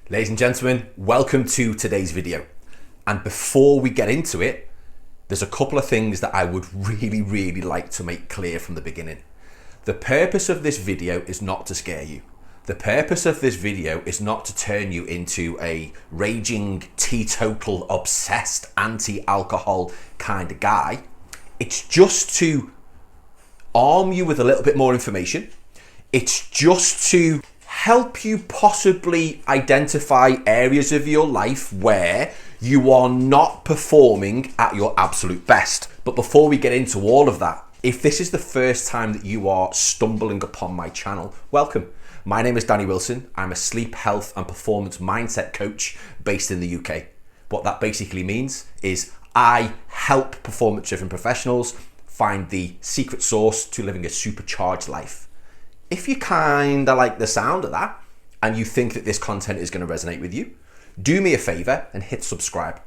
Ladies and gentlemen, welcome to today's video. And before we get into it, there's a couple of things that I would really like to make clear from the beginning. The purpose of this video is not to scare you. The purpose of this video is not to turn you into a raging, teetotal, obsessed, anti-alcohol kind of guy. It's just to arm you with a little bit more information. It's just to help you possibly identify areas of your life where you are not performing at your absolute best. But before we get into all of that, if this is the first time that you are stumbling upon my channel, welcome. My name is Danny Wilson. I'm a sleep, health and performance mindset coach based in the UK. What that basically means is I help performance-driven professionals find the secret sauce to living a supercharged life. If you kind of like the sound of that and you think that this content is going to resonate with you, do me a favor and hit subscribe.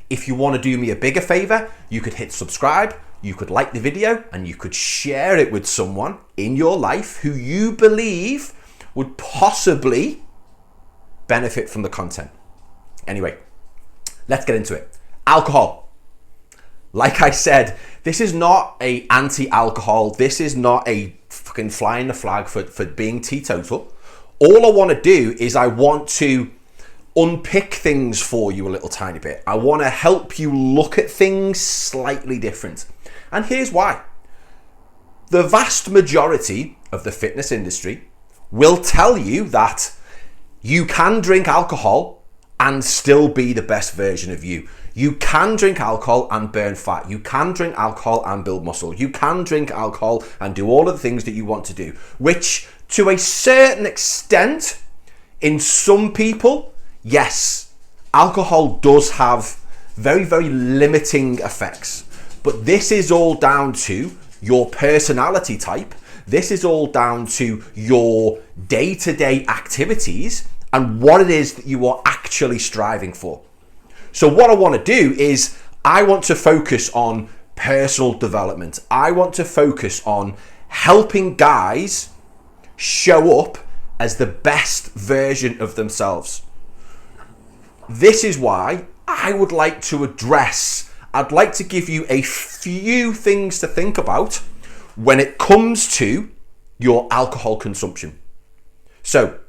If you want to do me a bigger favor, you could hit subscribe, you could like the video, and you could share it with someone in your life who you believe would possibly benefit from the content. Anyway, let's get into it. Alcohol. Like I said, this is not a anti-alcohol. This is not a fucking flying the flag for being teetotal. All I want to do is I want to unpick things for you a little tiny bit. I want to help you look at things slightly different. And here's why. The vast majority of the fitness industry will tell you that you can drink alcohol and still be the best version of you. You can drink alcohol and burn fat. You can drink alcohol and build muscle. You can drink alcohol and do all of the things that you want to do, which to a certain extent, in some people, yes, alcohol does have very limiting effects. But this is all down to your personality type. This is all down to your day-to-day activities and what it is that you are actually striving for. So what I want to do is I want to focus on personal development. I want to focus on helping guys show up as the best version of themselves. This is why I would like to I'd like to give you a few things to think about when it comes to your alcohol consumption. So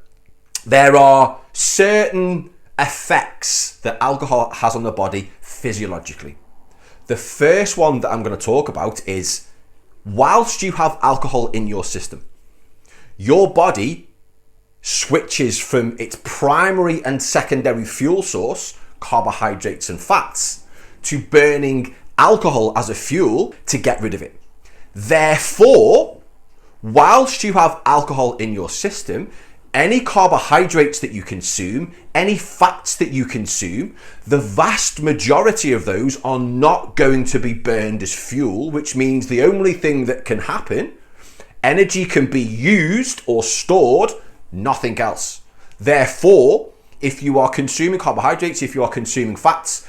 there are certain effects that alcohol has on the body physiologically. The first one that I'm going to talk about is whilst you have alcohol in your system, your body switches from its primary and secondary fuel source, carbohydrates and fats, to burning alcohol as a fuel to get rid of it. Therefore, whilst you have alcohol in your system, any carbohydrates that you consume, any fats that you consume, the vast majority of those are not going to be burned as fuel, which means the only thing that can happen, energy can be used or stored, nothing else. Therefore, if you are consuming carbohydrates, if you are consuming fats,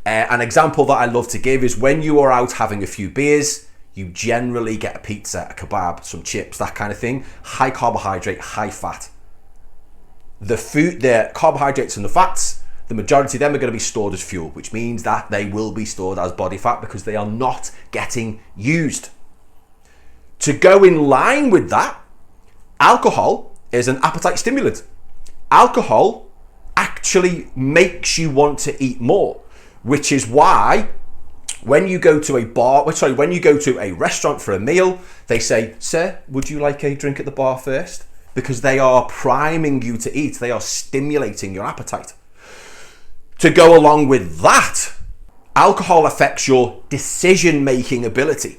an example that I love to give is when you are out having a few beers, you generally get a pizza, a kebab, some chips, that kind of thing. High carbohydrate, high fat. The carbohydrates and the fats, the majority of them are going to be stored as fuel, which means that they will be stored as body fat because they are not getting used. To go in line with that, alcohol is an appetite stimulant. Alcohol actually makes you want to eat more, which is why when you go to when you go to a restaurant for a meal, they say, "Sir, would you like a drink at the bar first?" Because they are priming you to eat. They are stimulating your appetite. To go along with that, alcohol affects your decision-making ability,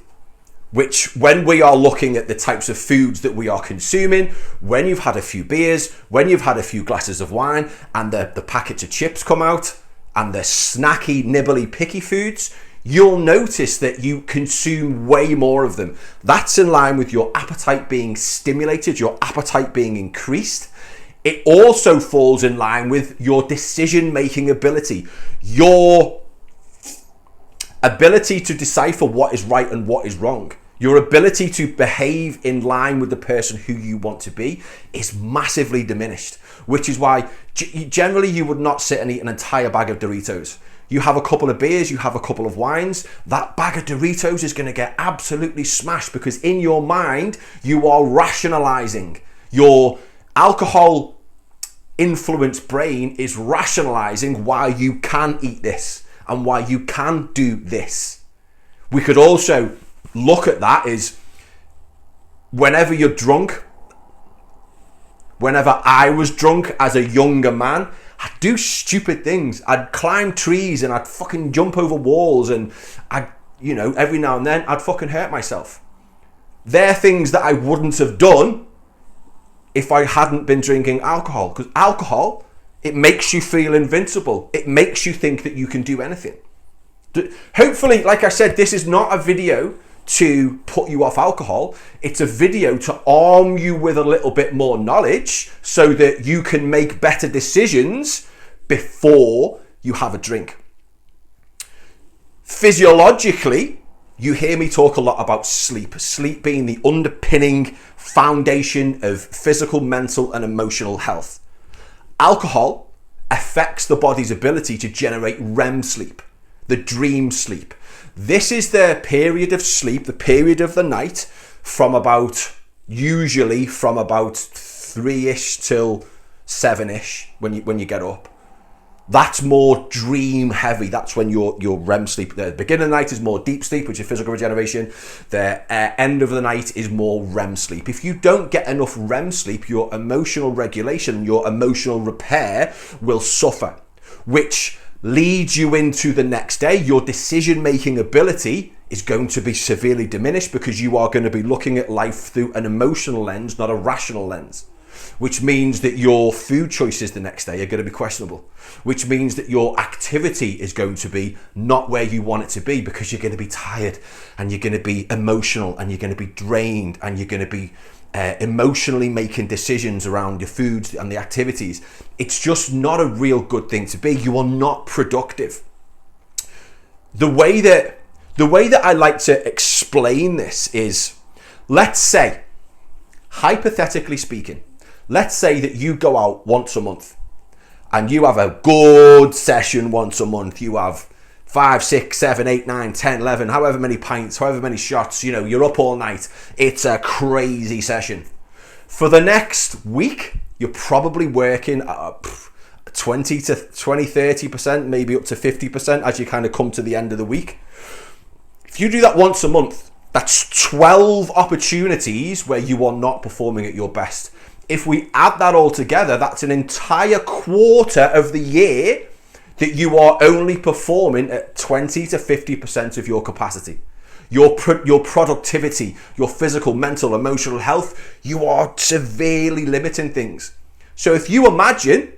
which when we are looking at the types of foods that we are consuming, when you've had a few beers, when you've had a few glasses of wine, and the packets of chips come out, and the snacky, nibbly, picky foods, you'll notice that you consume way more of them. That's in line with your appetite being stimulated, your appetite being increased. It also falls in line with your decision-making ability, your ability to decipher what is right and what is wrong. Your ability to behave in line with the person who you want to be is massively diminished, which is why generally you would not sit and eat an entire bag of Doritos. You have a couple of beers, you have a couple of wines, that bag of Doritos is going to get absolutely smashed because in your mind, you are rationalizing. Your alcohol influenced brain is rationalizing why you can eat this and why you can do this. We could also look at that as whenever you're drunk, whenever I was drunk as a younger man, I'd do stupid things. I'd climb trees and I'd fucking jump over walls and I'd, every now and then I'd fucking hurt myself. They're things that I wouldn't have done if I hadn't been drinking alcohol. Because alcohol, it makes you feel invincible. It makes you think that you can do anything. Hopefully, like I said, this is not a video to put you off alcohol. It's a video to arm you with a little bit more knowledge so that you can make better decisions before you have a drink. Physiologically, you hear me talk a lot about sleep. Sleep being the underpinning foundation of physical, mental, and emotional health. Alcohol affects the body's ability to generate REM sleep, the dream sleep. This is the period of sleep, the period of the night, usually from about 3-ish till 7-ish when you get up. That's more dream heavy. That's when your REM sleep, the beginning of the night is more deep sleep, which is physical regeneration. The end of the night is more REM sleep. If you don't get enough REM sleep, your emotional regulation, your emotional repair will suffer, which leads you into the next day. Your decision-making ability is going to be severely diminished because you are going to be looking at life through an emotional lens, not a rational lens, which means that your food choices the next day are going to be questionable, which means that your activity is going to be not where you want it to be because you're going to be tired and you're going to be emotional and you're going to be drained and you're going to be emotionally making decisions around your foods and the activities. It's just not a real good thing to be. You are not productive. The way that I like to explain this is, let's say, hypothetically speaking, let's say that you go out once a month and you have a good session once a month. You have 5, 6, 7, 8, 9, 10, 11, however many pints, however many shots, you're up all night. It's a crazy session. For the next week, you're probably working 30%, maybe up to 50% as you kind of come to the end of the week. If you do that once a month, that's 12 opportunities where you are not performing at your best. If we add that all together, that's an entire quarter of the year that you are only performing at 20 to 50% of your capacity. Your productivity, your physical, mental, emotional health, you are severely limiting things. So if you imagine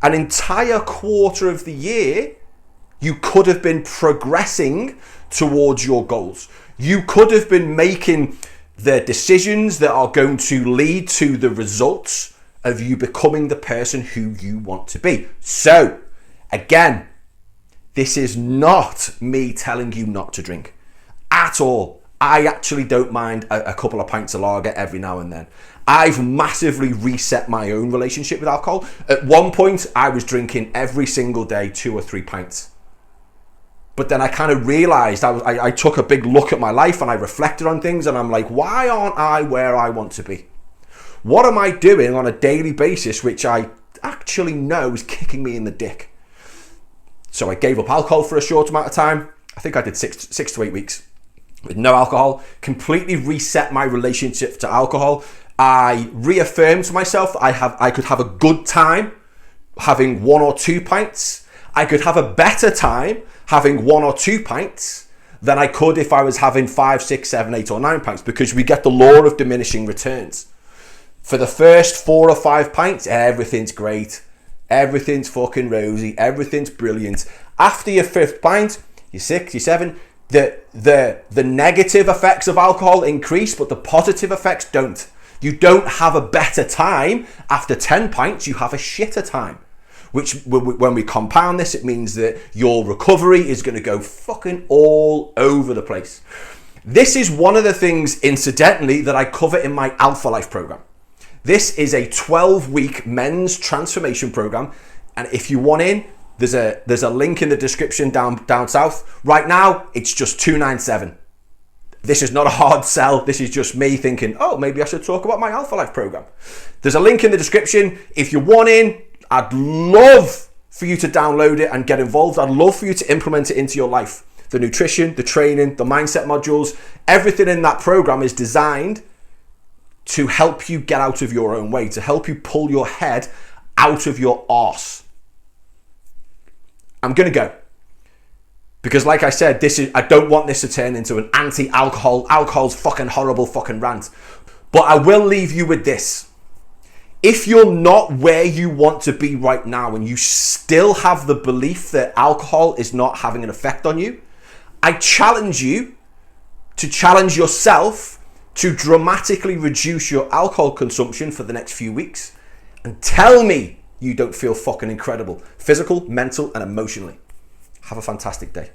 an entire quarter of the year, you could have been progressing towards your goals. You could have been making the decisions that are going to lead to the results of you becoming the person who you want to be. So, again, this is not me telling you not to drink at all. I actually don't mind a couple of pints of lager every now and then. I've massively reset my own relationship with alcohol. At one point, I was drinking every single day 2 or 3 pints. But then I kind of realized, I took a big look at my life and I reflected on things and I'm like, why aren't I where I want to be? What am I doing on a daily basis which I actually know is kicking me in the dick? So I gave up alcohol for a short amount of time. I think I did 6 to 8 weeks with no alcohol, completely reset my relationship to alcohol. I reaffirmed to myself I could have a good time having 1 or 2 pints. I could have a better time having 1 or 2 pints than I could if I was having 5, 6, 7, 8 or 9 pints, because we get the law of diminishing returns. For the first 4 or 5 pints, everything's great. Everything's fucking rosy. Everything's brilliant. After your 5th pint, your 6, your 7, the negative effects of alcohol increase, but the positive effects don't. You don't have a better time after 10 pints, you have a shitter time. Which, when we compound this, it means that your recovery is going to go fucking all over the place. This is one of the things, incidentally, that I cover in my Alpha Life program. This is a 12-week men's transformation program. And if you want in, there's a link in the description down south. Right now, it's just $297. This is not a hard sell. This is just me thinking, oh, maybe I should talk about my Alpha Life program. There's a link in the description. If you want in, I'd love for you to download it and get involved. I'd love for you to implement it into your life. The nutrition, the training, the mindset modules, everything in that program is designed to help you get out of your own way, to help you pull your head out of your arse. I'm going to go. Because like I said, I don't want this to turn into an alcohol's fucking horrible fucking rant. But I will leave you with this. If you're not where you want to be right now and you still have the belief that alcohol is not having an effect on you, I challenge you to challenge yourself to dramatically reduce your alcohol consumption for the next few weeks and tell me you don't feel fucking incredible, physical, mental, and emotionally. Have a fantastic day.